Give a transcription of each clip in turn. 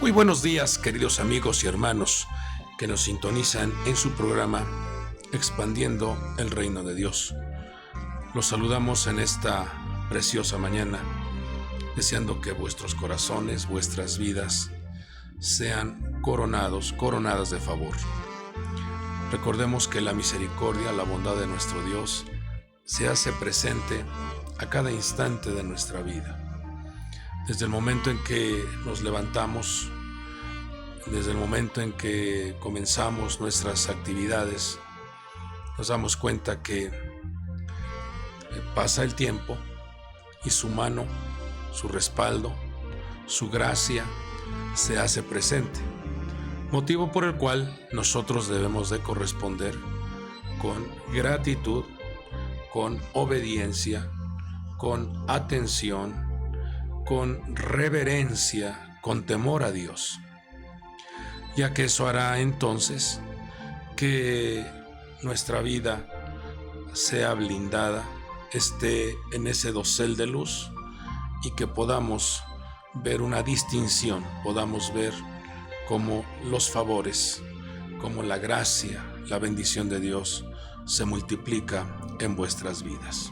Muy buenos días, queridos amigos y hermanos que nos sintonizan en su programa Expandiendo el Reino de Dios. Los saludamos en esta preciosa mañana, deseando que vuestros corazones, vuestras vidas sean coronadas de favor. Recordemos que la misericordia, la bondad de nuestro Dios se hace presente a cada instante de nuestra vida. Desde el momento en que nos levantamos, desde el momento en que comenzamos nuestras actividades, nos damos cuenta que pasa el tiempo y su mano, su respaldo, su gracia se hace presente, motivo por el cual nosotros debemos de corresponder con gratitud, con obediencia, con atención, con reverencia, con temor a Dios, ya que eso hará entonces que nuestra vida sea blindada, esté en ese dosel de luz y que podamos ver una distinción, podamos ver cómo los favores, cómo la gracia, la bendición de Dios se multiplica en vuestras vidas.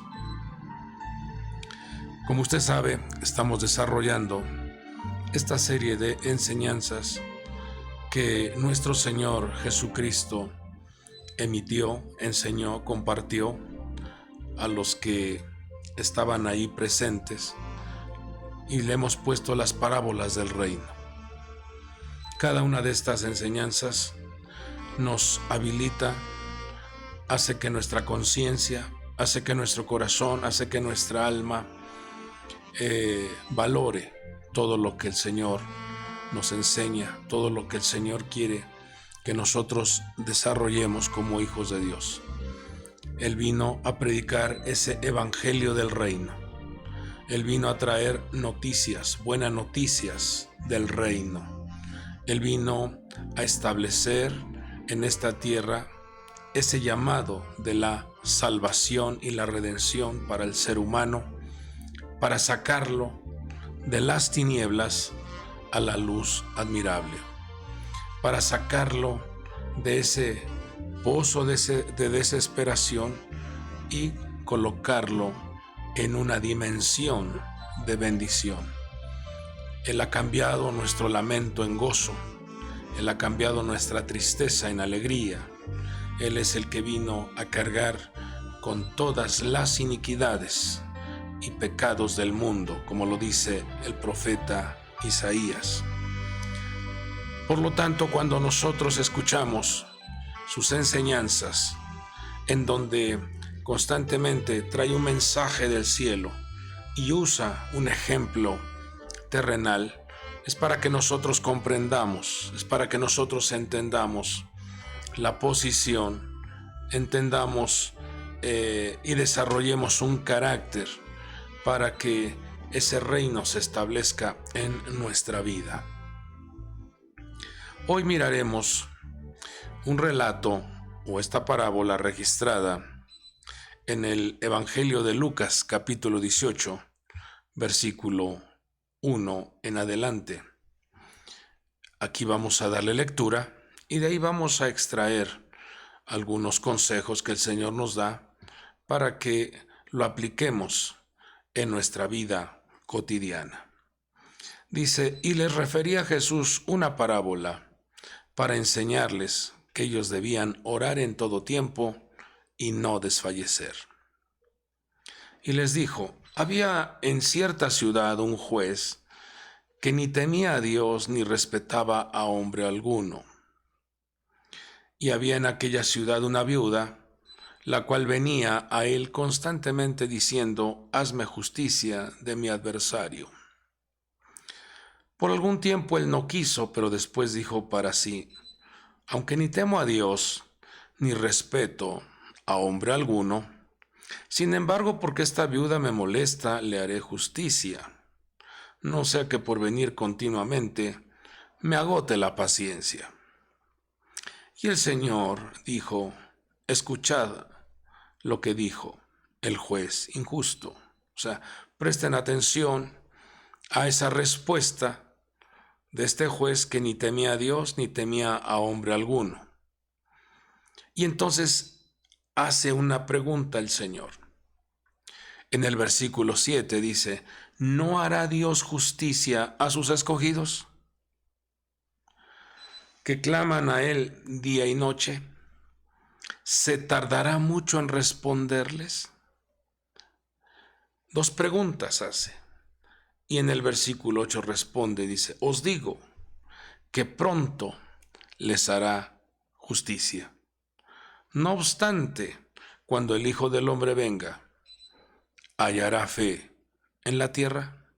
Como usted sabe, estamos desarrollando esta serie de enseñanzas que nuestro Señor Jesucristo emitió, enseñó, compartió a los que estaban ahí presentes, y le hemos puesto las parábolas del reino. Cada una de estas enseñanzas nos habilita, hace que nuestra conciencia, hace que nuestro corazón, hace que nuestra alma valore todo lo que el Señor nos enseña, todo lo que el Señor quiere que nosotros desarrollemos como hijos de Dios. Él vino a predicar ese evangelio del reino. Él vino a traer noticias, buenas noticias del reino. Él vino a establecer en esta tierra ese llamado de la salvación y la redención para el ser humano, para sacarlo de las tinieblas a la luz admirable, para sacarlo de ese pozo de desesperación y colocarlo en una dimensión de bendición. Él ha cambiado nuestro lamento en gozo, Él ha cambiado nuestra tristeza en alegría. Él es el que vino a cargar con todas las iniquidades y pecados del mundo, como lo dice el profeta Isaías. Por lo tanto, cuando nosotros escuchamos sus enseñanzas, en donde constantemente trae un mensaje del cielo y usa un ejemplo terrenal, es para que nosotros comprendamos, es para que nosotros entendamos la posición, entendamos y desarrollemos un carácter para que ese reino se establezca en nuestra vida. Hoy miraremos un relato o esta parábola registrada en el Evangelio de Lucas, capítulo 18, versículo 1 en adelante. Aquí vamos a darle lectura y de ahí vamos a extraer algunos consejos que el Señor nos da para que lo apliquemos en nuestra vida cotidiana. Dice: y les refería a Jesús una parábola para enseñarles que ellos debían orar en todo tiempo y no desfallecer. Y les dijo: había en cierta ciudad un juez que ni temía a Dios ni respetaba a hombre alguno. Y había en aquella ciudad una viuda, la cual venía a él constantemente diciendo: hazme justicia de mi adversario. Por algún tiempo él no quiso, pero después dijo para sí: aunque ni temo a Dios, ni respeto a hombre alguno, sin embargo, porque esta viuda me molesta, le haré justicia, no sea que por venir continuamente me agote la paciencia. Y el Señor dijo: escuchad lo que dijo el juez injusto. O sea, presten atención a esa respuesta de este juez que ni temía a Dios ni temía a hombre alguno. Y entonces hace una pregunta el Señor. En el versículo 7 dice, ¿no hará Dios justicia a sus escogidos, que claman a Él día y noche? ¿Se tardará mucho en responderles? Dos preguntas hace. Y en el versículo 8 responde, dice, os digo que pronto les hará justicia. No obstante, cuando el Hijo del Hombre venga, ¿hallará fe en la tierra?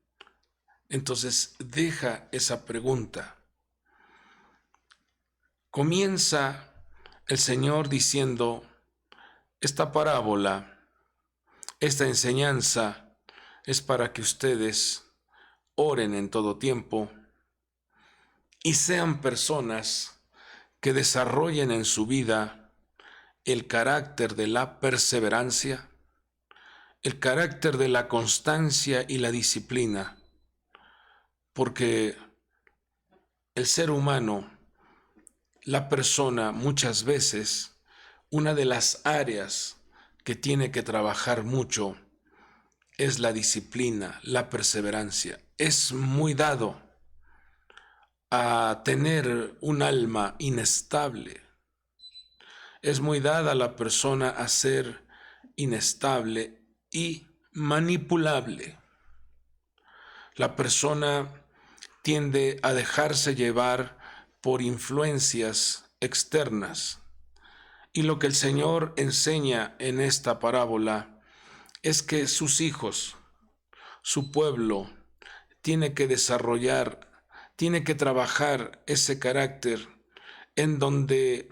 Entonces deja esa pregunta. Comienza el Señor diciendo, esta parábola, esta enseñanza es para que ustedes oren en todo tiempo y sean personas que desarrollen en su vida el carácter de la perseverancia, el carácter de la constancia y la disciplina, porque el ser humano, la persona, muchas veces, una de las áreas que tiene que trabajar mucho es la disciplina, la perseverancia. Es muy dado a tener un alma inestable. Es muy dada a la persona a ser inestable y manipulable. La persona tiende a dejarse llevar por influencias externas. Y lo que el Señor enseña en esta parábola es que sus hijos, su pueblo, tiene que desarrollar, tiene que trabajar ese carácter en donde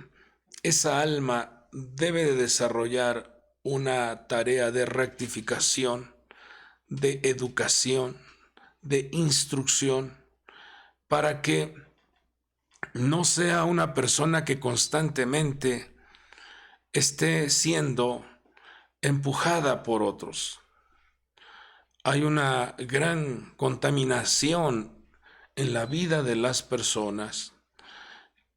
esa alma debe de desarrollar una tarea de rectificación, de educación, de instrucción, para que no sea una persona que constantemente esté siendo empujada por otros. Hay una gran contaminación en la vida de las personas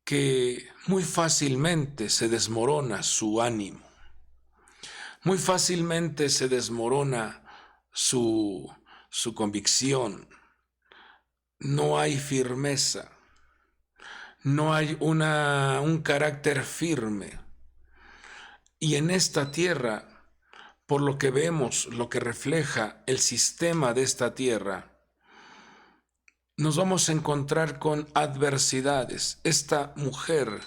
que muy fácilmente se desmorona su ánimo, muy fácilmente se desmorona su convicción. No hay firmeza, no hay un carácter firme. Y en esta tierra, por lo que vemos, lo que refleja el sistema de esta tierra, nos vamos a encontrar con adversidades. Esta mujer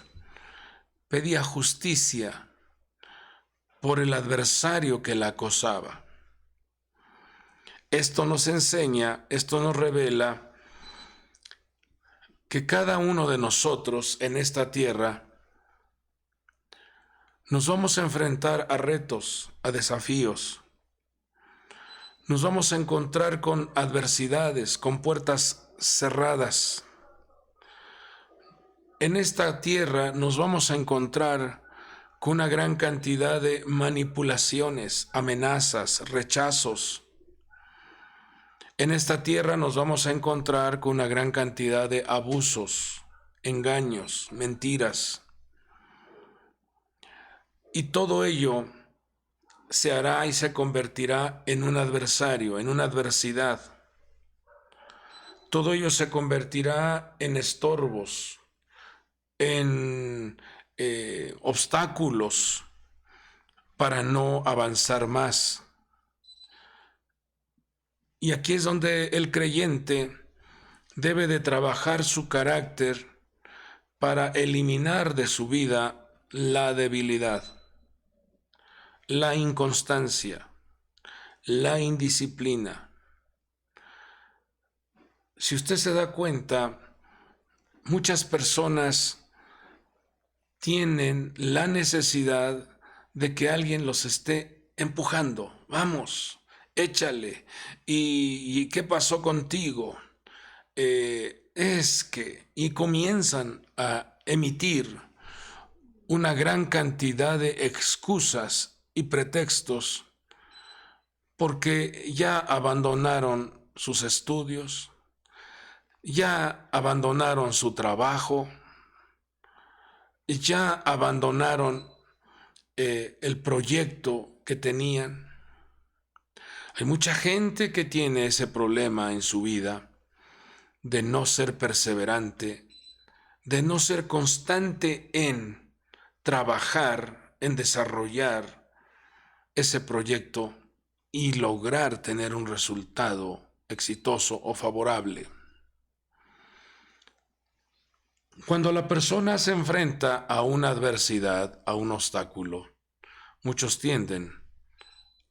pedía justicia por el adversario que la acosaba. Esto nos enseña, esto nos revela que cada uno de nosotros en esta tierra nos vamos a enfrentar a retos, a desafíos. Nos vamos a encontrar con adversidades, con puertas cerradas. En esta tierra nos vamos a encontrar con una gran cantidad de manipulaciones, amenazas, rechazos. En esta tierra nos vamos a encontrar con una gran cantidad de abusos, engaños, mentiras. Y todo ello se hará y se convertirá en un adversario, en una adversidad. Todo ello se convertirá en estorbos, en obstáculos para no avanzar más. Y aquí es donde el creyente debe de trabajar su carácter para eliminar de su vida la debilidad, la inconstancia, la indisciplina. Si usted se da cuenta, muchas personas tienen la necesidad de que alguien los esté empujando. Vamos, échale. ¿Y qué pasó contigo? Y comienzan a emitir una gran cantidad de excusas y pretextos porque ya abandonaron sus estudios, ya abandonaron su trabajo, ya abandonaron el proyecto que tenían. Hay mucha gente que tiene ese problema en su vida de no ser perseverante, de no ser constante en trabajar, en desarrollar ese proyecto y lograr tener un resultado exitoso o favorable. Cuando la persona se enfrenta a una adversidad, a un obstáculo, muchos tienden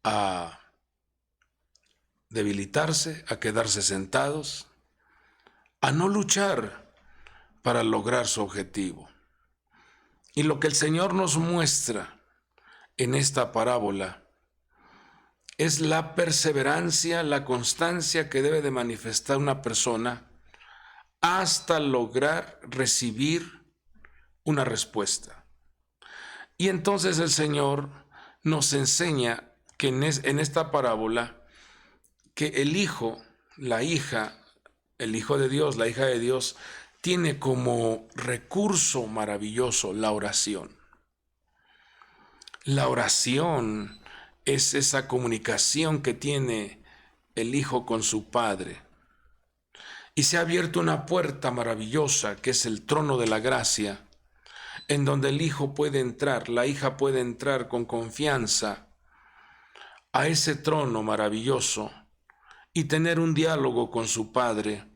a debilitarse, a quedarse sentados, a no luchar para lograr su objetivo. Y lo que el Señor nos muestra en esta parábola es la perseverancia, la constancia que debe de manifestar una persona hasta lograr recibir una respuesta. Y entonces el Señor nos enseña que en esta parábola que el hijo, la hija, el hijo de Dios, la hija de Dios, tiene como recurso maravilloso la oración. La oración es esa comunicación que tiene el hijo con su padre. Y se ha abierto una puerta maravillosa que es el trono de la gracia, en donde el hijo puede entrar, la hija puede entrar con confianza a ese trono maravilloso y tener un diálogo con su padre.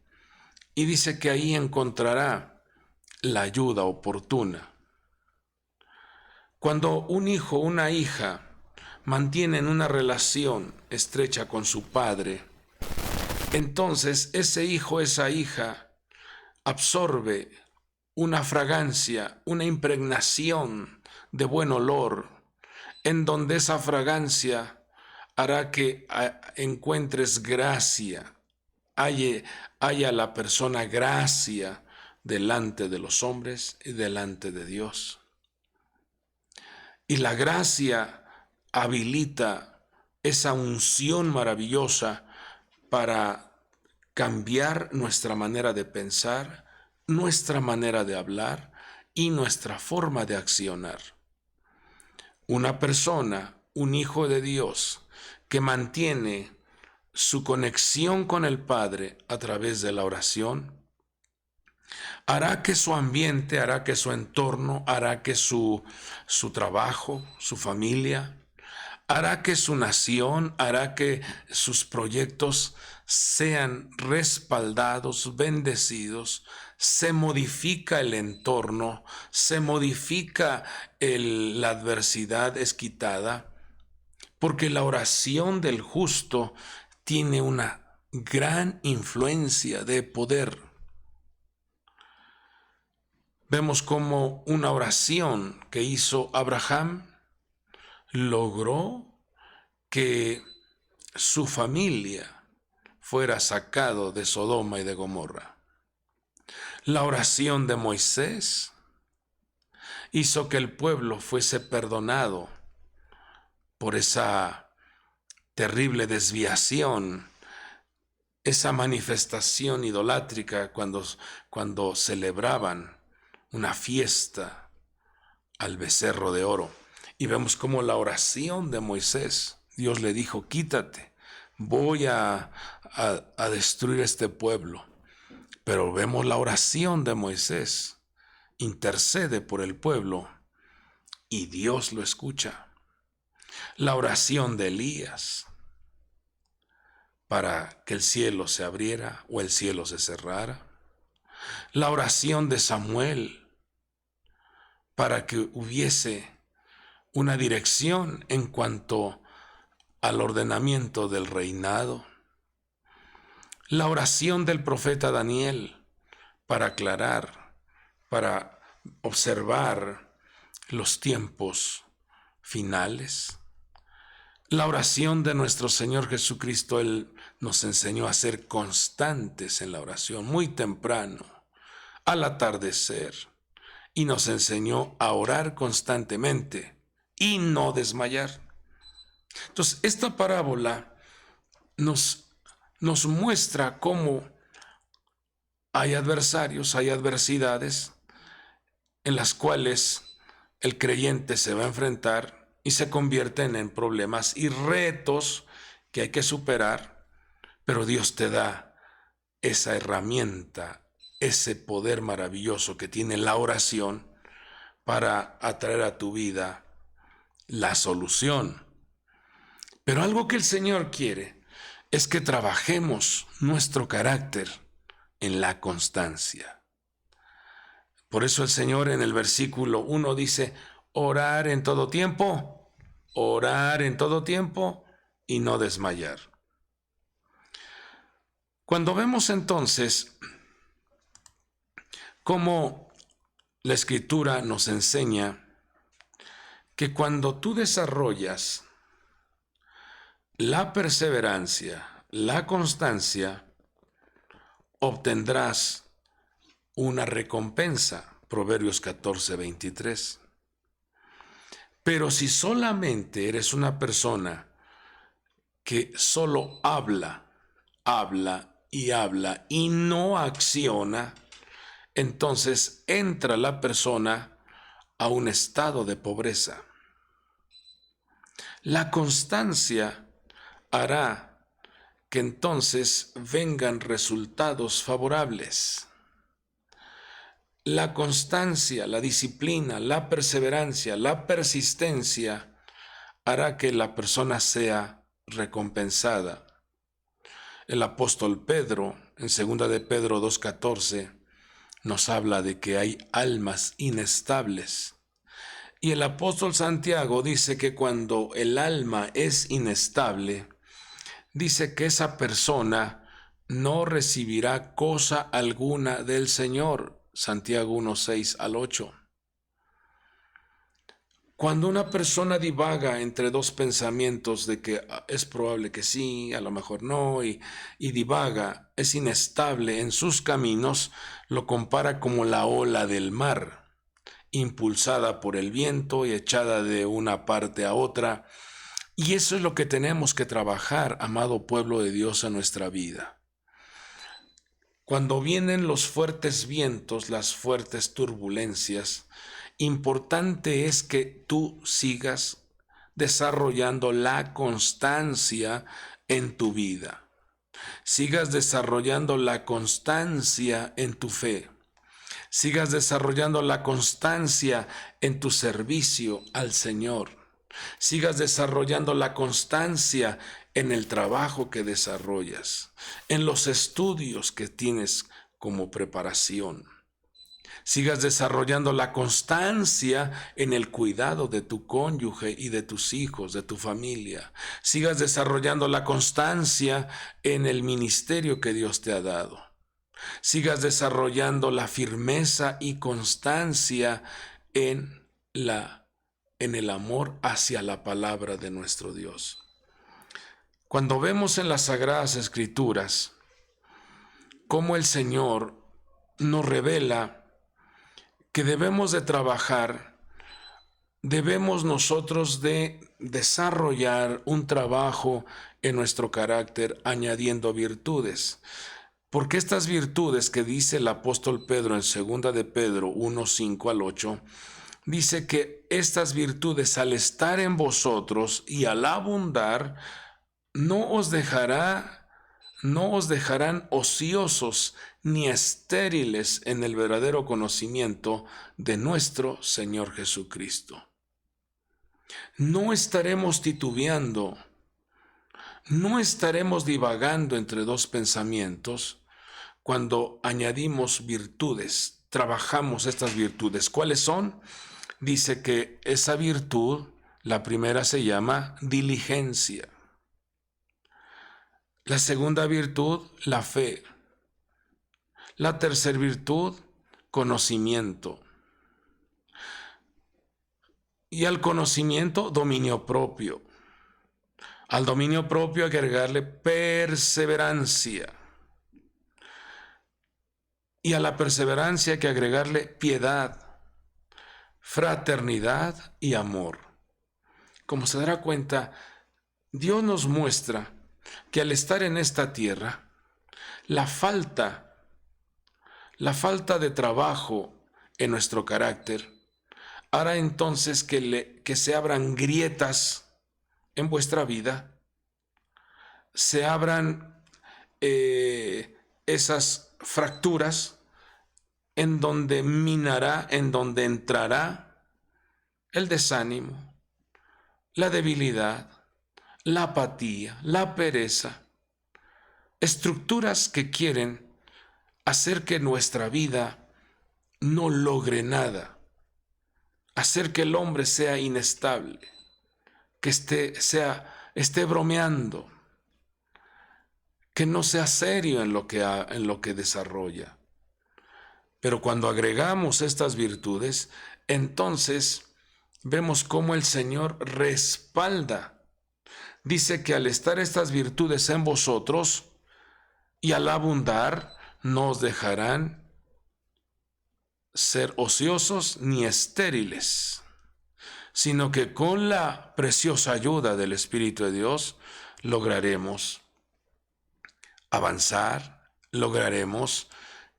Y dice que ahí encontrará la ayuda oportuna. Cuando un hijo, una hija, mantienen una relación estrecha con su padre, entonces ese hijo, esa hija, absorbe una fragancia, una impregnación de buen olor, en donde esa fragancia hará que encuentres gracia, haya la persona gracia delante de los hombres y delante de Dios. Y la gracia habilita esa unción maravillosa para cambiar nuestra manera de pensar, nuestra manera de hablar y nuestra forma de accionar. Una persona, un hijo de Dios, que mantiene su conexión con el Padre a través de la oración, hará que su ambiente, hará que su entorno, hará que su trabajo, su familia, hará que su nación, hará que sus proyectos sean respaldados, bendecidos. Se modifica el entorno, se modifica la adversidad es quitada, porque la oración del justo tiene una gran influencia de poder. Vemos cómo una oración que hizo Abraham logró que su familia fuera sacado de Sodoma y de Gomorra. La oración de Moisés hizo que el pueblo fuese perdonado por esa terrible desviación, esa manifestación idolátrica cuando celebraban una fiesta al becerro de oro. Y vemos cómo la oración de Moisés, Dios le dijo, quítate, voy a destruir este pueblo. Pero vemos la oración de Moisés, intercede por el pueblo y Dios lo escucha. La oración de Elías, para que el cielo se abriera o el cielo se cerrara. La oración de Samuel, para que hubiese una dirección en cuanto al ordenamiento del reinado. La oración del profeta Daniel, para aclarar, para observar los tiempos finales. La oración de nuestro Señor Jesucristo, Él nos enseñó a ser constantes en la oración, muy temprano, al atardecer, y nos enseñó a orar constantemente y no desmayar. Entonces, esta parábola nos muestra cómo hay adversarios, hay adversidades en las cuales el creyente se va a enfrentar y se convierten en problemas y retos que hay que superar, pero Dios te da esa herramienta, ese poder maravilloso que tiene la oración para atraer a tu vida la solución. Pero algo que el Señor quiere es que trabajemos nuestro carácter en la constancia. Por eso el Señor en el versículo 1 dice, orar en todo tiempo y no desmayar. Cuando vemos entonces cómo la Escritura nos enseña que cuando tú desarrollas la perseverancia, la constancia, obtendrás una recompensa. Proverbios 14:23. Pero si solamente eres una persona que solo habla y no acciona, entonces entra la persona a un estado de pobreza. La constancia hará que entonces vengan resultados favorables. La constancia, la disciplina, la perseverancia, la persistencia hará que la persona sea recompensada. El apóstol Pedro, en 2 de Pedro 2:14, nos habla de que hay almas inestables. Y el apóstol Santiago dice que cuando el alma es inestable, dice que esa persona no recibirá cosa alguna del Señor. Santiago 1:6-8. Cuando una persona divaga entre dos pensamientos de que es probable que sí, a lo mejor no, y divaga, es inestable en sus caminos, lo compara como la ola del mar, impulsada por el viento y echada de una parte a otra. Y eso es lo que tenemos que trabajar, amado pueblo de Dios, en nuestra vida. Cuando vienen los fuertes vientos, las fuertes turbulencias, importante es que tú sigas desarrollando la constancia en tu vida. Sigas desarrollando la constancia en tu fe. Sigas desarrollando la constancia en tu servicio al Señor. Sigas desarrollando la constancia en el trabajo que desarrollas, en los estudios que tienes como preparación. Sigas desarrollando la constancia en el cuidado de tu cónyuge y de tus hijos, de tu familia. Sigas desarrollando la constancia en el ministerio que Dios te ha dado. Sigas desarrollando la firmeza y constancia en el amor hacia la palabra de nuestro Dios. Cuando vemos en las Sagradas Escrituras cómo el Señor nos revela que debemos de trabajar, debemos nosotros de desarrollar un trabajo en nuestro carácter añadiendo virtudes. Porque estas virtudes que dice el apóstol Pedro en 2 de Pedro 1:5-8, dice que estas virtudes al estar en vosotros y al abundar, no os dejarán ociosos ni estériles en el verdadero conocimiento de nuestro Señor Jesucristo. No estaremos titubeando, no estaremos divagando entre dos pensamientos cuando añadimos virtudes, trabajamos estas virtudes. ¿Cuáles son? Dice que esa virtud, la primera se llama diligencia. La segunda virtud, la fe. La tercera virtud, conocimiento. Y al conocimiento, dominio propio. Al dominio propio hay que agregarle perseverancia. Y a la perseverancia hay que agregarle piedad, fraternidad y amor. Como se dará cuenta, Dios nos muestra que al estar en esta tierra, la falta La falta de trabajo en nuestro carácter hará entonces que se abran grietas en vuestra vida, se abran esas fracturas en donde minará, en donde entrará el desánimo, la debilidad, la apatía, la pereza, estructuras que quieren hacer que nuestra vida no logre nada, hacer que el hombre sea inestable, que esté bromeando, que no sea serio en lo que desarrolla. Pero cuando agregamos estas virtudes, entonces vemos cómo el Señor respalda. Dice que al estar estas virtudes en vosotros y al abundar, no os dejarán ser ociosos ni estériles, sino que con la preciosa ayuda del Espíritu de Dios lograremos avanzar, lograremos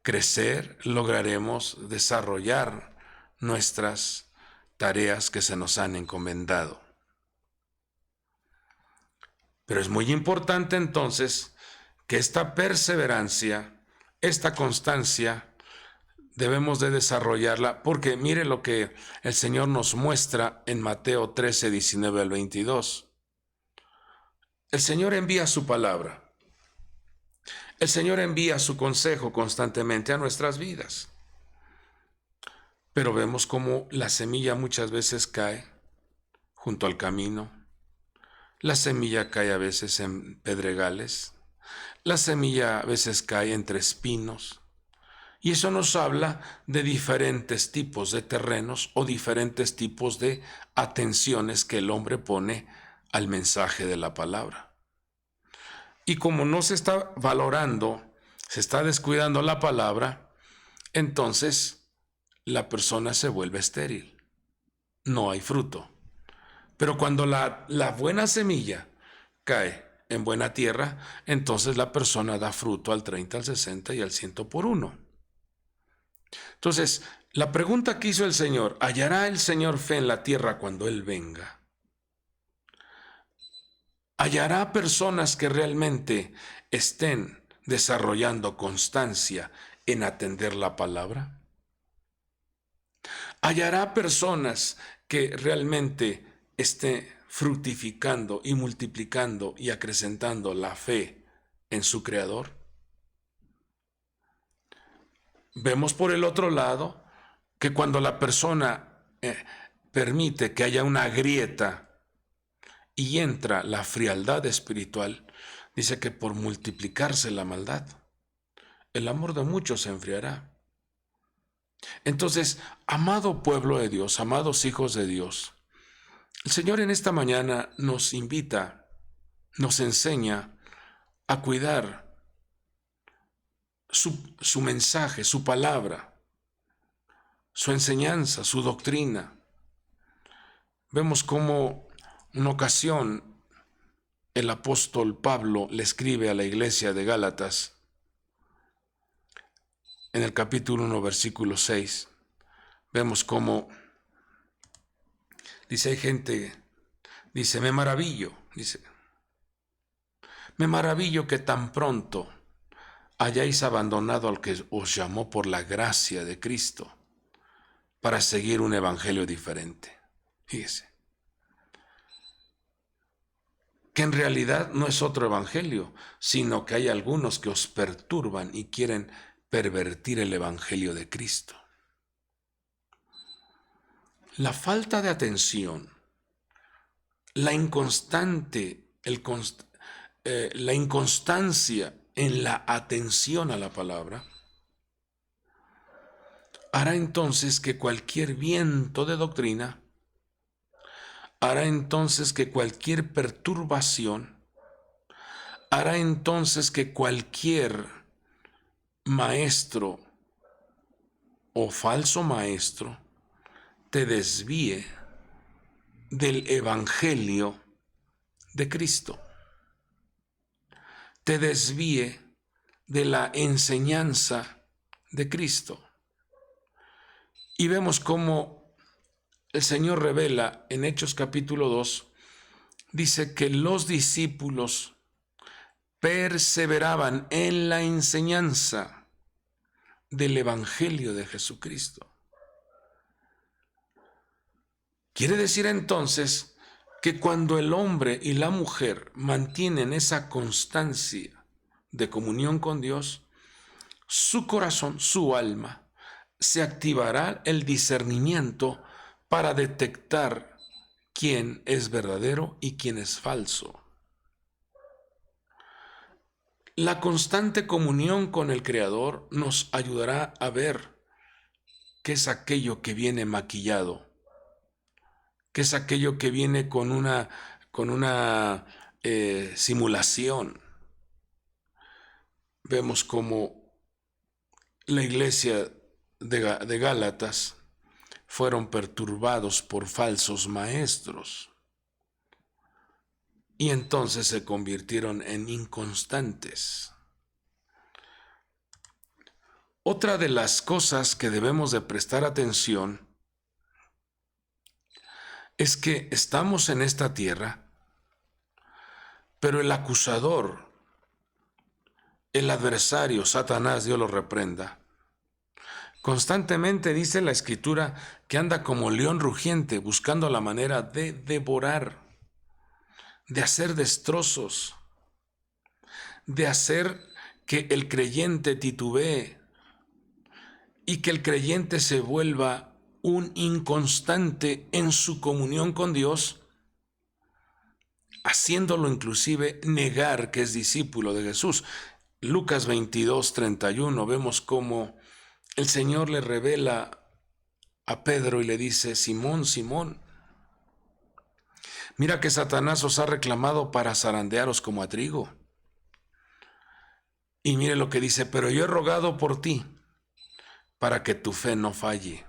crecer, lograremos desarrollar nuestras tareas que se nos han encomendado. Pero es muy importante entonces que esta perseverancia, esta constancia, debemos de desarrollarla, porque mire lo que el Señor nos muestra en Mateo 13, 19 al 22. El Señor envía su palabra. El Señor envía su consejo constantemente a nuestras vidas. Pero vemos cómo la semilla muchas veces cae junto al camino. La semilla cae a veces en pedregales. La semilla a veces cae entre espinos. Y eso nos habla de diferentes tipos de terrenos o diferentes tipos de atenciones que el hombre pone al mensaje de la palabra. Y como no se está valorando, se está descuidando la palabra, entonces la persona se vuelve estéril. No hay fruto. Pero cuando la buena semilla cae en buena tierra, entonces la persona da fruto al 30, al 60 y al 100 por uno. Entonces, la pregunta que hizo el Señor, ¿hallará el Señor fe en la tierra cuando Él venga? ¿Hallará personas que realmente estén desarrollando constancia en atender la palabra? ¿Hallará personas que realmente estén fructificando y multiplicando y acrecentando la fe en su Creador? Vemos por el otro lado que cuando la persona permite que haya una grieta y entra la frialdad espiritual, dice que por multiplicarse la maldad, el amor de muchos se enfriará. Entonces, amado pueblo de Dios, amados hijos de Dios, el Señor en esta mañana nos invita, nos enseña a cuidar su mensaje, su palabra, su enseñanza, su doctrina. Vemos cómo una ocasión el apóstol Pablo le escribe a la iglesia de Gálatas en el capítulo 1, versículo 6. Vemos cómo dice, hay gente, dice, me maravillo que tan pronto hayáis abandonado al que os llamó por la gracia de Cristo para seguir un evangelio diferente. Fíjese, que en realidad no es otro evangelio, sino que hay algunos que os perturban y quieren pervertir el evangelio de Cristo. La falta de atención, la inconstancia en la atención a la palabra, hará entonces que cualquier viento de doctrina, hará entonces que cualquier perturbación, hará entonces que cualquier maestro o falso maestro te desvíe del evangelio de Cristo, te desvíe de la enseñanza de Cristo. Y vemos cómo el Señor revela en Hechos capítulo 2, dice que los discípulos perseveraban en la enseñanza del Evangelio de Jesucristo. Quiere decir entonces que cuando el hombre y la mujer mantienen esa constancia de comunión con Dios, su corazón, su alma, se activará el discernimiento para detectar quién es verdadero y quién es falso. La constante comunión con el Creador nos ayudará a ver qué es aquello que viene maquillado, qué es aquello que viene con una simulación. Vemos como la iglesia de Gálatas fueron perturbados por falsos maestros y entonces se convirtieron en inconstantes. Otra de las cosas que debemos de prestar atención es que estamos en esta tierra, pero el acusador, el adversario, Satanás, Dios lo reprenda, constantemente dice la Escritura que anda como león rugiente buscando la manera de devorar, de hacer destrozos, de hacer que el creyente titubee y que el creyente se vuelva un inconstante en su comunión con Dios, haciéndolo inclusive negar que es discípulo de Jesús. Lucas 22:31 vemos cómo el Señor le revela a Pedro y le dice: Simón, Simón, mira que Satanás os ha reclamado para zarandearos como a trigo. Y mire lo que dice: pero yo he rogado por ti para que tu fe no falle.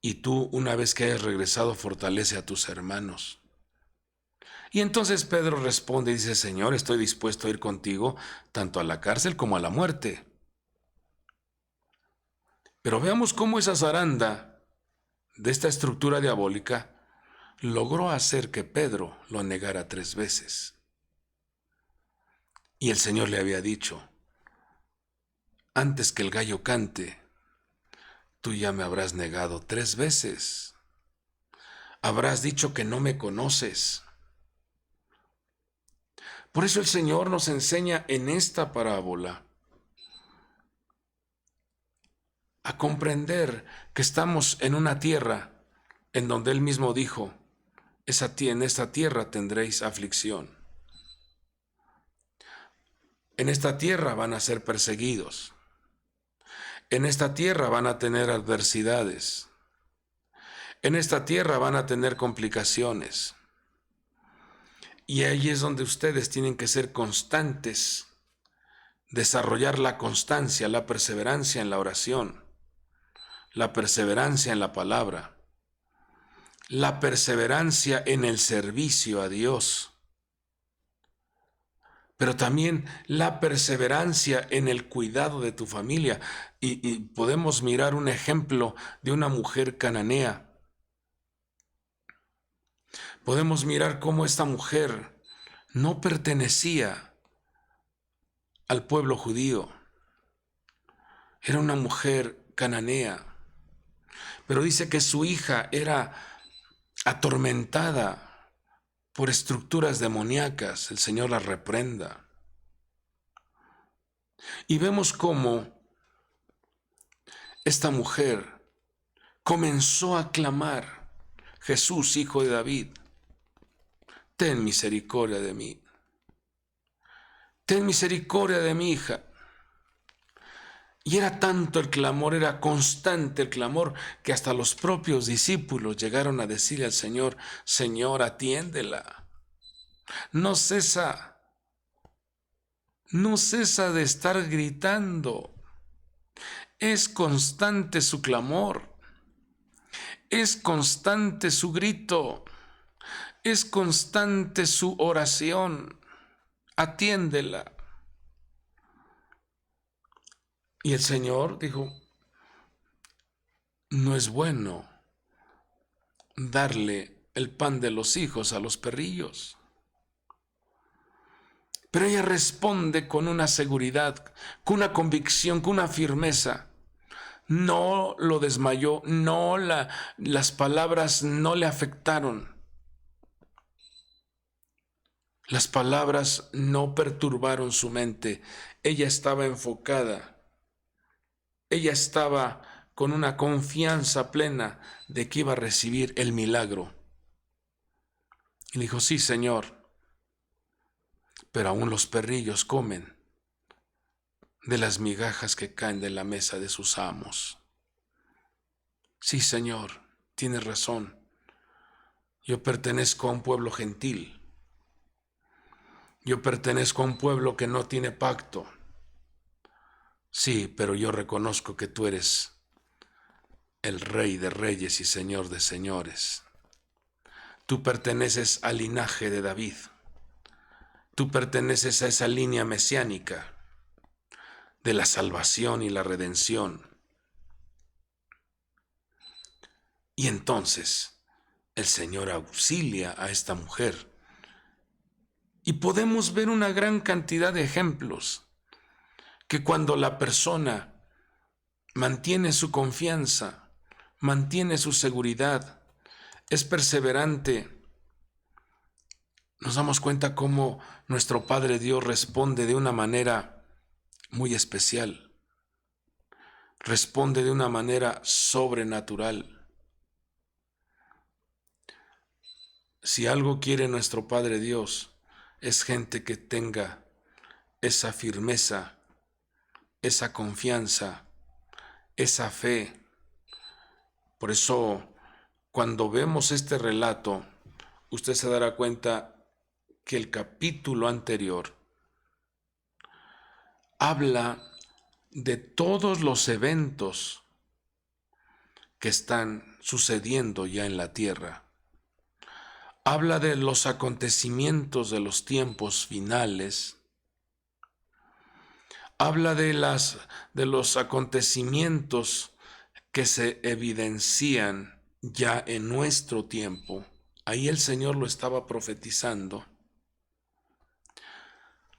Y tú, una vez que hayas regresado, fortalece a tus hermanos. Y entonces Pedro responde y dice: Señor, estoy dispuesto a ir contigo tanto a la cárcel como a la muerte. Pero veamos cómo esa zaranda de esta estructura diabólica logró hacer que Pedro lo negara 3 veces. Y el Señor le había dicho: antes que el gallo cante, tú ya me habrás negado 3 veces. Habrás dicho que no me conoces. Por eso el Señor nos enseña en esta parábola a comprender que estamos en una tierra en donde Él mismo dijo: en esta tierra tendréis aflicción. En esta tierra van a ser perseguidos. En esta tierra van a tener adversidades. En esta tierra van a tener complicaciones. Y ahí es donde ustedes tienen que ser constantes, desarrollar la constancia, la perseverancia en la oración, la perseverancia en la palabra, la perseverancia en el servicio a Dios, pero también la perseverancia en el cuidado de tu familia. Y podemos mirar un ejemplo de una mujer cananea. Podemos mirar cómo esta mujer no pertenecía al pueblo judío. Era una mujer cananea, pero dice que su hija era atormentada por estructuras demoníacas. El Señor la reprenda. Y vemos cómo esta mujer comenzó a clamar: Jesús, hijo de David, ten misericordia de mí. Ten misericordia de mi hija. Y era tanto el clamor, era constante el clamor, que hasta los propios discípulos llegaron a decirle al Señor: Señor, atiéndela. No cesa de estar gritando. Es constante su clamor. Es constante su grito. Es constante su oración. Atiéndela. Y el Señor dijo, no es bueno darle el pan de los hijos a los perrillos. Pero ella responde con una seguridad, con una convicción, con una firmeza. No lo desmayó, las palabras no le afectaron. Las palabras no perturbaron su mente. Ella estaba enfocada. Ella estaba con una confianza plena de que iba a recibir el milagro. Y le dijo, sí, Señor, pero aún los perrillos comen de las migajas que caen de la mesa de sus amos. Sí, Señor, tienes razón. Yo pertenezco a un pueblo gentil. Yo pertenezco a un pueblo que no tiene pacto. Sí, pero yo reconozco que tú eres el Rey de reyes y Señor de señores. Tú perteneces al linaje de David. Tú perteneces a esa línea mesiánica de la salvación y la redención. Y entonces el Señor auxilia a esta mujer. Y podemos ver una gran cantidad de ejemplos que cuando la persona mantiene su confianza, mantiene su seguridad, es perseverante, nos damos cuenta cómo nuestro Padre Dios responde de una manera muy especial, responde de una manera sobrenatural. Si algo quiere nuestro Padre Dios, es gente que tenga esa firmeza, esa confianza, esa fe. Por eso, cuando vemos este relato, usted se dará cuenta que el capítulo anterior habla de todos los eventos que están sucediendo ya en la tierra. Habla de los acontecimientos de los tiempos finales. Habla de los acontecimientos que se evidencian ya en nuestro tiempo. Ahí el Señor lo estaba profetizando.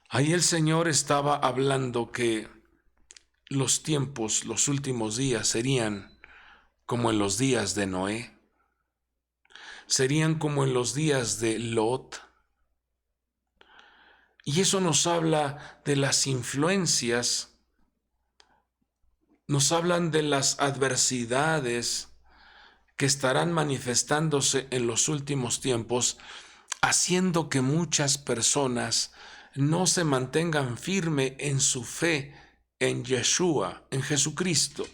Ahí el Señor estaba hablando que los tiempos, los últimos días serían como en los días de Noé, serían como en los días de Lot. Y eso nos habla de las influencias, nos hablan de las adversidades que estarán manifestándose en los últimos tiempos, haciendo que muchas personas no se mantengan firme en su fe en Yeshua, en Jesucristo.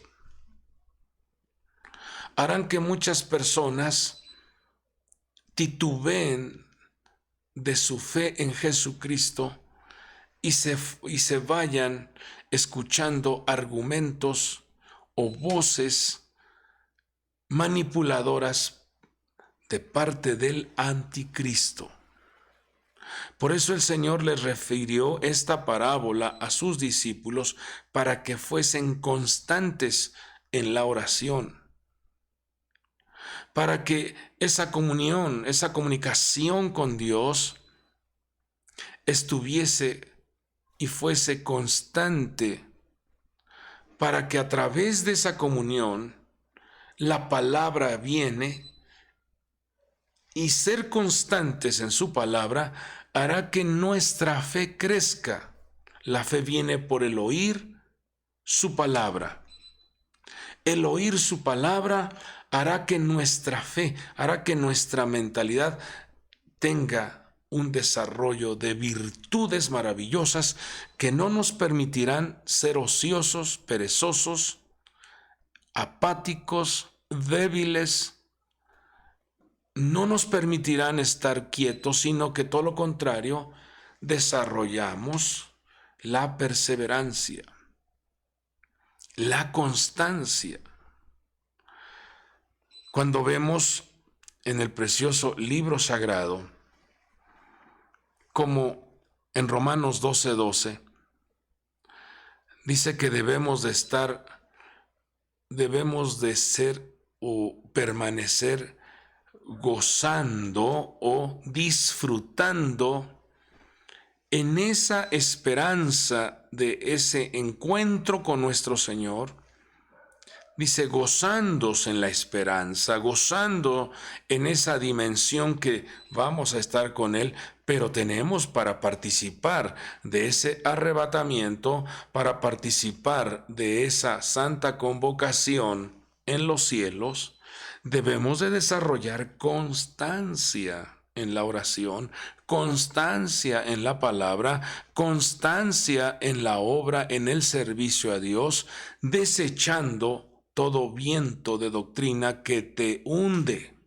Harán que muchas personas titubeen de su fe en Jesucristo y se vayan escuchando argumentos o voces manipuladoras de parte del anticristo. Por eso el Señor les refirió esta parábola a sus discípulos para que fuesen constantes en la oración, para que esa comunión, esa comunicación con Dios estuviese y fuese constante, para que a través de esa comunión la palabra viene y ser constantes en su palabra hará que nuestra fe crezca. La fe viene por el oír su palabra. El oír su palabra hará que nuestra fe, hará que nuestra mentalidad tenga un desarrollo de virtudes maravillosas que no nos permitirán ser ociosos, perezosos, apáticos, débiles. No nos permitirán estar quietos, sino que todo lo contrario, desarrollamos la perseverancia, la constancia. Cuando vemos en el precioso libro sagrado, como en Romanos 12:12, dice que debemos de ser o permanecer gozando o disfrutando en esa esperanza de ese encuentro con nuestro Señor. Dice, gozándose en la esperanza, gozando en esa dimensión que vamos a estar con Él, pero tenemos para participar de ese arrebatamiento, para participar de esa santa convocación en los cielos, debemos de desarrollar constancia en la oración, constancia en la palabra, constancia en la obra, en el servicio a Dios, desechando todo viento de doctrina que te hunde.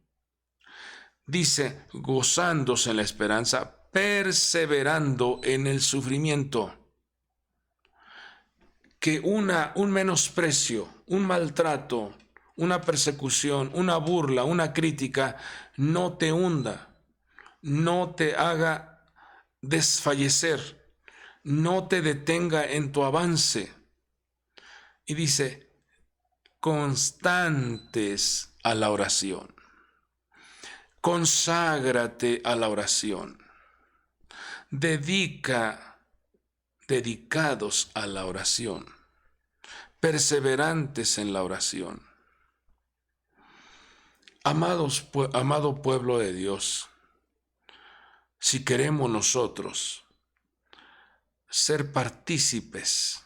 Dice, gozándose en la esperanza, perseverando en el sufrimiento. Que un menosprecio, un maltrato, una persecución, una burla, una crítica, no te hunda, no te haga desfallecer, no te detenga en tu avance. Y dice, constantes a la oración. Conságrate a la oración. Dedicados a la oración. Perseverantes en la oración. Amado pueblo de Dios, si queremos nosotros ser partícipes,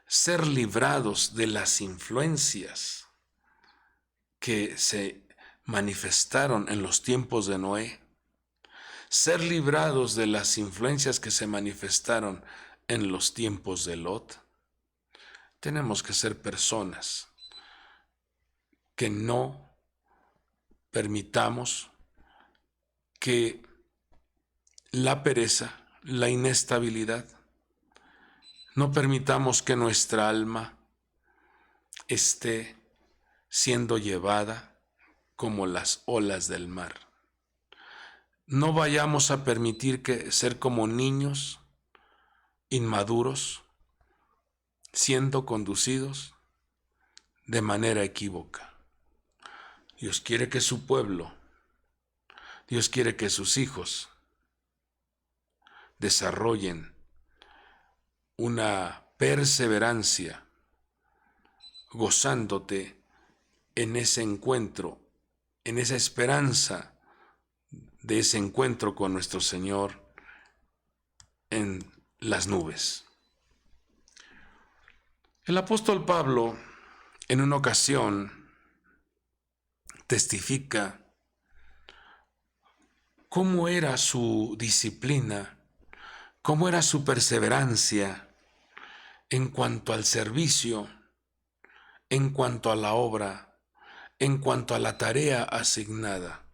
ser librados de las influencias que se manifestaron en los tiempos de Noé, ser librados de las influencias que se manifestaron en los tiempos de Lot, tenemos que ser personas que no permitamos que la pereza, la inestabilidad, no permitamos que nuestra alma esté siendo llevada como las olas del mar. No vayamos a permitir que ser como niños inmaduros, siendo conducidos de manera equívoca. Dios quiere que su pueblo, Dios quiere que sus hijos desarrollen una perseverancia, gozándote en ese encuentro, en esa esperanza de ese encuentro con nuestro Señor en las nubes. El apóstol Pablo, en una ocasión, testifica cómo era su disciplina, cómo era su perseverancia en cuanto al servicio, en cuanto a la obra, en cuanto a la tarea asignada.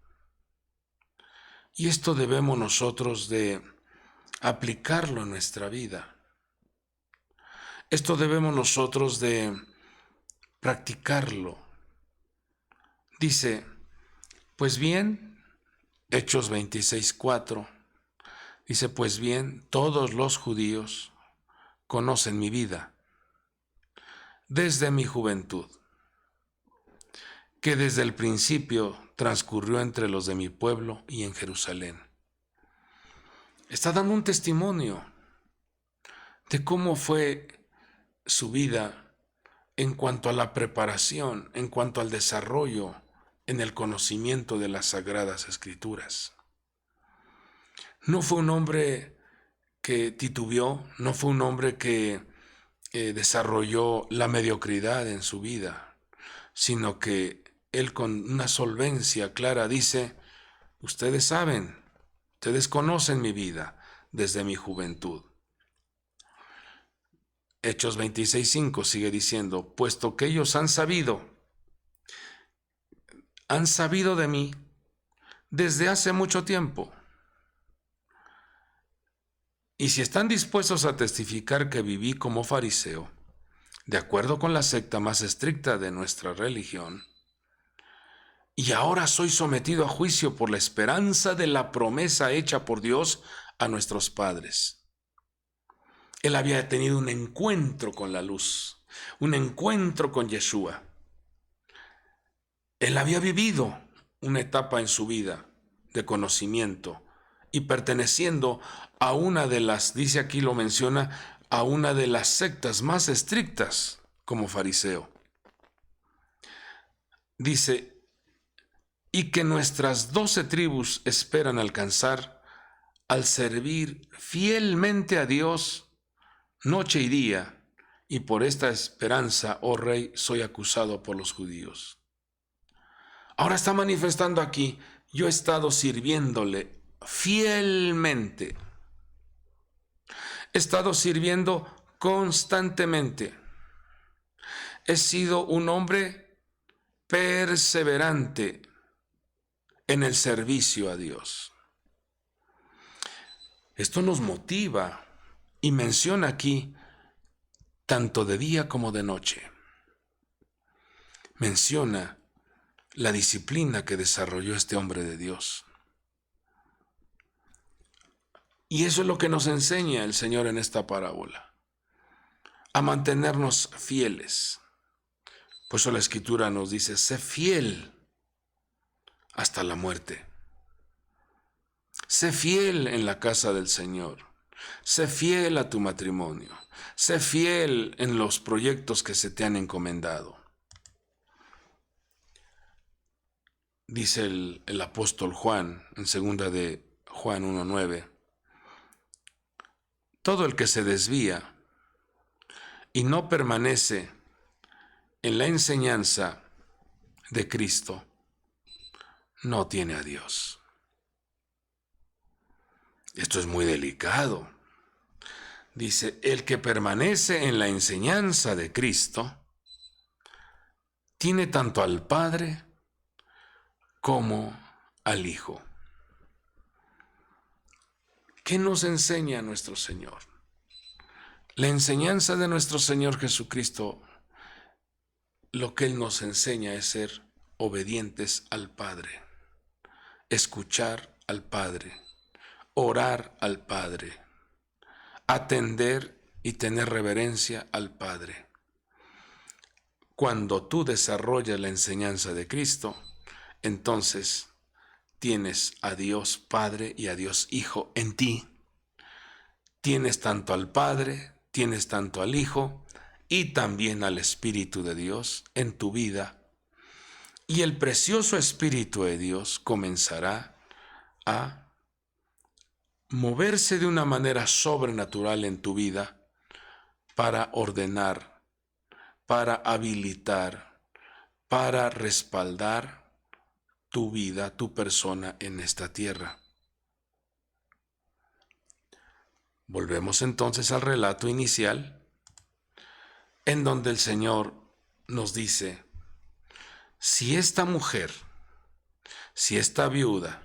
Y esto debemos nosotros de aplicarlo en nuestra vida. Esto debemos nosotros de practicarlo. Dice, pues bien, Hechos 26:4, dice, pues bien, todos los judíos conocen mi vida desde mi juventud, que desde el principio transcurrió entre los de mi pueblo y en Jerusalén. Está dando un testimonio de cómo fue su vida en cuanto a la preparación, en cuanto al desarrollo en el conocimiento de las Sagradas Escrituras. No fue un hombre que titubeó, no fue un hombre que desarrolló la mediocridad en su vida, sino que él con una solvencia clara dice, ustedes saben, ustedes conocen mi vida desde mi juventud. Hechos 26:5 sigue diciendo, puesto que ellos han sabido de mí desde hace mucho tiempo. Y si están dispuestos a testificar que viví como fariseo, de acuerdo con la secta más estricta de nuestra religión, y ahora soy sometido a juicio por la esperanza de la promesa hecha por Dios a nuestros padres. Él había tenido un encuentro con la luz, un encuentro con Yeshua. Él había vivido una etapa en su vida de conocimiento y perteneciendo a una de las, dice aquí lo menciona, a una de las sectas más estrictas como fariseo. Dice, y que nuestras 12 tribus esperan alcanzar al servir fielmente a Dios noche y día, y por esta esperanza, oh rey, soy acusado por los judíos. Ahora está manifestando aquí, yo he estado sirviéndole fielmente. He estado sirviendo constantemente. He sido un hombre perseverante en el servicio a Dios. Esto nos motiva y menciona aquí tanto de día como de noche. Menciona la disciplina que desarrolló este hombre de Dios. Y eso es lo que nos enseña el Señor en esta parábola, a mantenernos fieles. Por eso la Escritura nos dice, sé fiel hasta la muerte. Sé fiel en la casa del Señor. Sé fiel a tu matrimonio. Sé fiel en los proyectos que se te han encomendado. Dice el apóstol Juan en 2 de Juan 1:9, todo el que se desvía y no permanece en la enseñanza de Cristo, no tiene a Dios. Esto es muy delicado. Dice, el que permanece en la enseñanza de Cristo, tiene tanto al Padre como al Hijo. ¿Qué nos enseña nuestro Señor? La enseñanza de nuestro Señor Jesucristo, lo que Él nos enseña es ser obedientes al Padre, escuchar al Padre, orar al Padre, atender y tener reverencia al Padre. Cuando tú desarrollas la enseñanza de Cristo, entonces tienes a Dios Padre y a Dios Hijo en ti. Tienes tanto al Padre, tienes tanto al Hijo y también al Espíritu de Dios en tu vida. Y el precioso Espíritu de Dios comenzará a moverse de una manera sobrenatural en tu vida para ordenar, para habilitar, para respaldar tu vida, tu persona en esta tierra. Volvemos entonces al relato inicial, en donde el Señor nos dice, si esta mujer, si esta viuda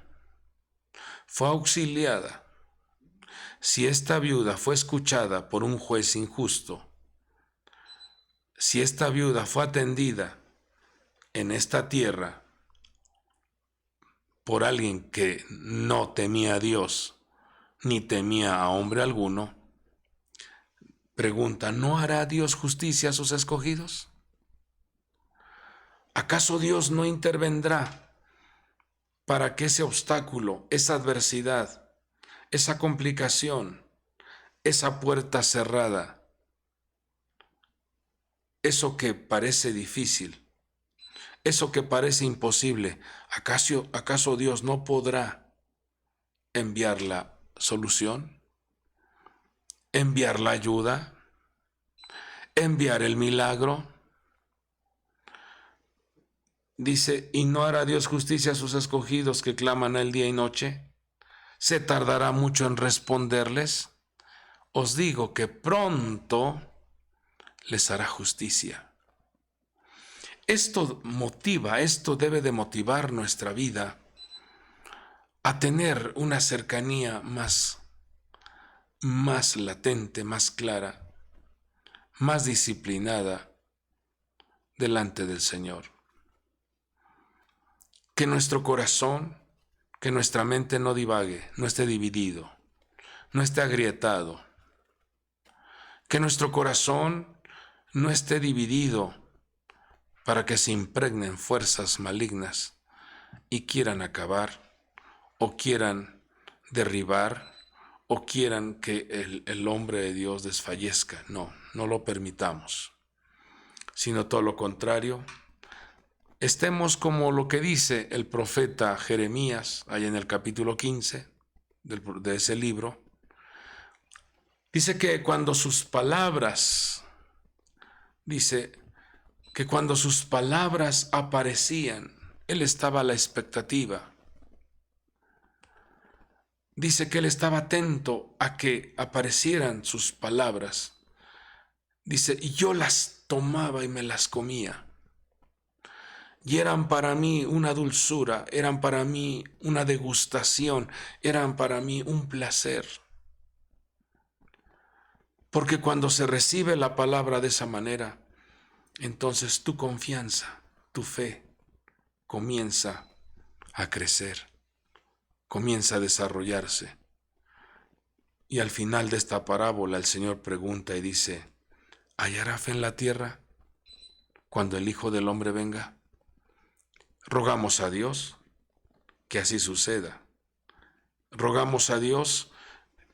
fue auxiliada, si esta viuda fue escuchada por un juez injusto, si esta viuda fue atendida en esta tierra por alguien que no temía a Dios, ni temía a hombre alguno, pregunta, ¿no hará Dios justicia a sus escogidos? ¿Acaso Dios no intervendrá para que ese obstáculo, esa adversidad, esa complicación, esa puerta cerrada, eso que parece difícil, eso que parece imposible, ¿acaso Dios no podrá enviar la solución? ¿Enviar la ayuda? ¿Enviar el milagro? Dice, ¿y no hará Dios justicia a sus escogidos que claman el día y noche? ¿Se tardará mucho en responderles? Os digo que pronto les hará justicia. Esto debe de motivar nuestra vida a tener una cercanía más latente, más clara, más disciplinada delante del Señor. Que nuestro corazón, que nuestra mente no divague, no esté dividido, no esté agrietado. Que nuestro corazón no esté dividido para que se impregnen fuerzas malignas y quieran acabar o quieran derribar o quieran que el hombre de Dios desfallezca. No, no lo permitamos, sino todo lo contrario. Estemos como lo que dice el profeta Jeremías, allá en el capítulo 15 de ese libro. Dice que cuando sus palabras, aparecían, él estaba a la expectativa. Dice que él estaba atento a que aparecieran sus palabras. Dice, y yo las tomaba y me las comía. Y eran para mí una dulzura, eran para mí una degustación, eran para mí un placer. Porque cuando se recibe la palabra de esa manera, entonces tu confianza, tu fe, comienza a crecer, comienza a desarrollarse. Y al final de esta parábola el Señor pregunta y dice, ¿hallará fe en la tierra cuando el Hijo del Hombre venga? Rogamos a Dios que así suceda. Rogamos a Dios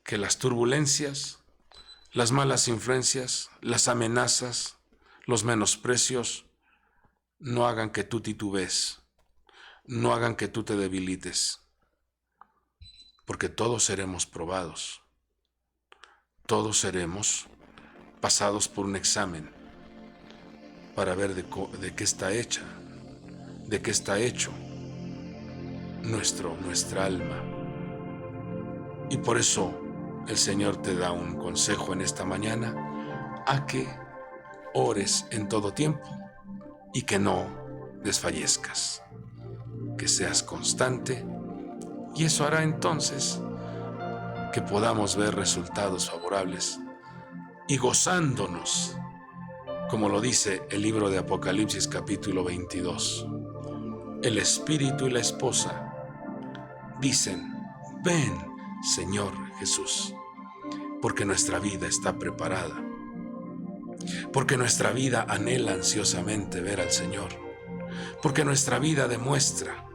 que las turbulencias, las malas influencias, las amenazas, los menosprecios, no hagan que tú titubees, no hagan que tú te debilites, porque todos seremos probados, todos seremos pasados por un examen para ver de qué está hecha, de qué está hecho nuestra alma. Y por eso el Señor te da un consejo en esta mañana, a que ores en todo tiempo y que no desfallezcas, que seas constante, y eso hará entonces que podamos ver resultados favorables y gozándonos, como lo dice el libro de Apocalipsis capítulo 22. El Espíritu y la esposa dicen, ven, Señor Jesús, porque nuestra vida está preparada, porque nuestra vida anhela ansiosamente ver al Señor, porque nuestra vida demuestra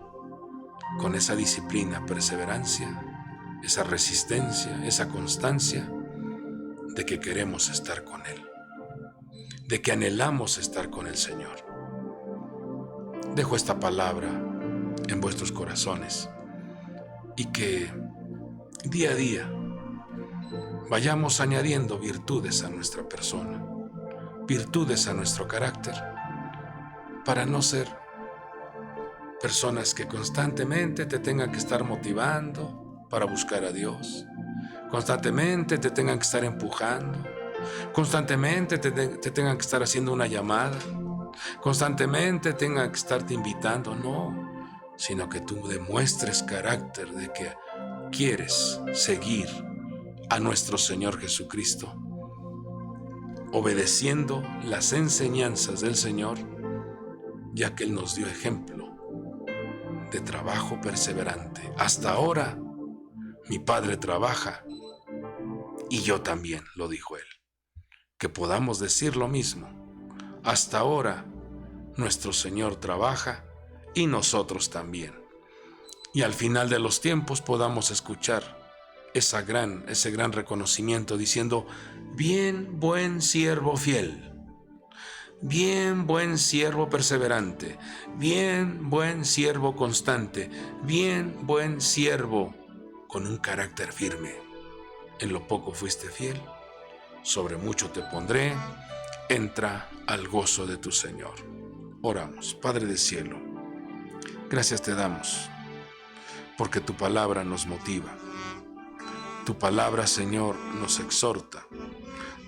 con esa disciplina, perseverancia, esa resistencia, esa constancia, de que queremos estar con Él, de que anhelamos estar con el Señor. Dejo esta palabra en vuestros corazones y que día a día vayamos añadiendo virtudes a nuestra persona, virtudes a nuestro carácter, para no ser personas que constantemente te tengan que estar motivando para buscar a Dios, constantemente te tengan que estar empujando, constantemente te tengan que estar haciendo una llamada, constantemente tengan que estarte invitando, no, sino que tú demuestres carácter de que quieres seguir a nuestro Señor Jesucristo, obedeciendo las enseñanzas del Señor, ya que Él nos dio ejemplo de trabajo perseverante. Hasta ahora mi Padre trabaja y yo también, lo dijo Él. Que podamos decir lo mismo. Hasta ahora nuestro Señor trabaja y nosotros también. Y al final de los tiempos podamos escuchar ese gran reconocimiento diciendo, bien, buen siervo fiel, bien, buen siervo perseverante, bien, buen siervo constante, bien, buen siervo con un carácter firme. En lo poco fuiste fiel, sobre mucho te pondré, entra al gozo de tu Señor. Oramos. Padre del cielo, gracias te damos, porque tu palabra nos motiva. Tu palabra, Señor, nos exhorta.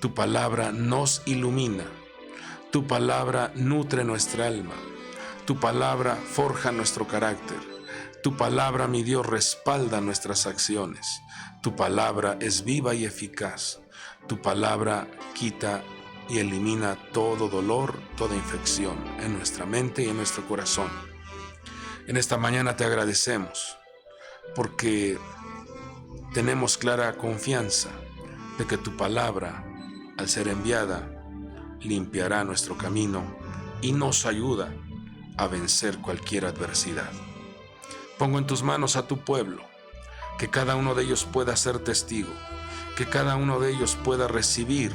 Tu palabra nos ilumina. Tu palabra nutre nuestra alma. Tu palabra forja nuestro carácter. Tu palabra, mi Dios, respalda nuestras acciones. Tu palabra es viva y eficaz. Tu palabra quita y elimina todo dolor, toda infección en nuestra mente y en nuestro corazón. En esta mañana te agradecemos porque tenemos clara confianza de que tu palabra al ser enviada, limpiará nuestro camino y nos ayuda a vencer cualquier adversidad. Pongo en tus manos a tu pueblo, que cada uno de ellos pueda ser testigo, que cada uno de ellos pueda recibir,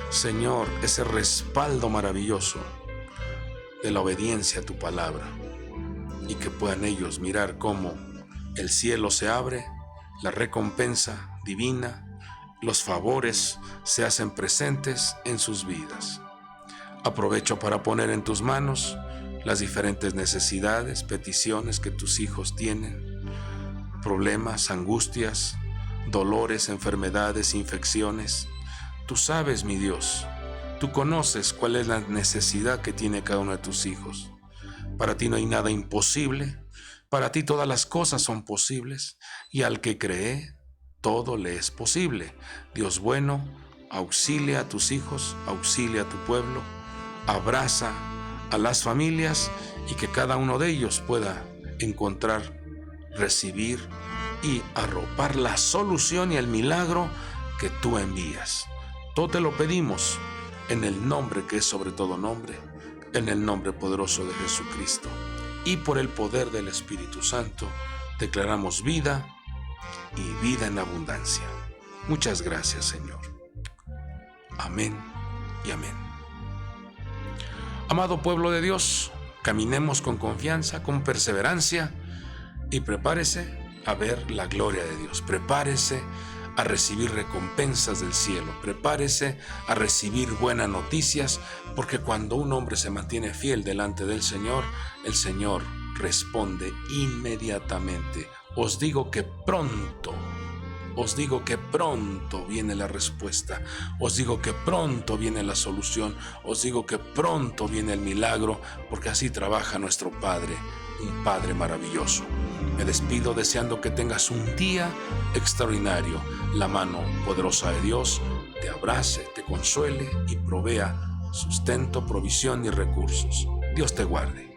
Señor, ese respaldo maravilloso de la obediencia a tu palabra, y que puedan ellos mirar cómo el cielo se abre, la recompensa divina, los favores se hacen presentes en sus vidas. Aprovecho para poner en tus manos las diferentes necesidades, peticiones que tus hijos tienen, problemas, angustias, dolores, enfermedades, infecciones. Tú sabes, mi Dios, tú conoces cuál es la necesidad que tiene cada uno de tus hijos. Para ti no hay nada imposible, para ti todas las cosas son posibles, y al que cree, todo le es posible. Dios bueno, auxilia a tus hijos, auxilia a tu pueblo, abraza a las familias y que cada uno de ellos pueda encontrar, recibir y arropar la solución y el milagro que tú envías. Todo te lo pedimos en el nombre que es sobre todo nombre, en el nombre poderoso de Jesucristo, y por el poder del Espíritu Santo declaramos vida y vida en abundancia. Muchas gracias, Señor. Amén y amén. Amado pueblo de Dios, caminemos con confianza, con perseverancia, y prepárese a ver la gloria de Dios. Prepárese a recibir recompensas del cielo. Prepárese a recibir buenas noticias, porque cuando un hombre se mantiene fiel delante del Señor, el Señor responde inmediatamente. Os digo que pronto viene la respuesta. Os digo que pronto viene la solución. Os digo que pronto viene el milagro, porque así trabaja nuestro Padre, un Padre maravilloso. Me despido deseando que tengas un día extraordinario. La mano poderosa de Dios te abrace, te consuele y provea sustento, provisión y recursos. Dios te guarde.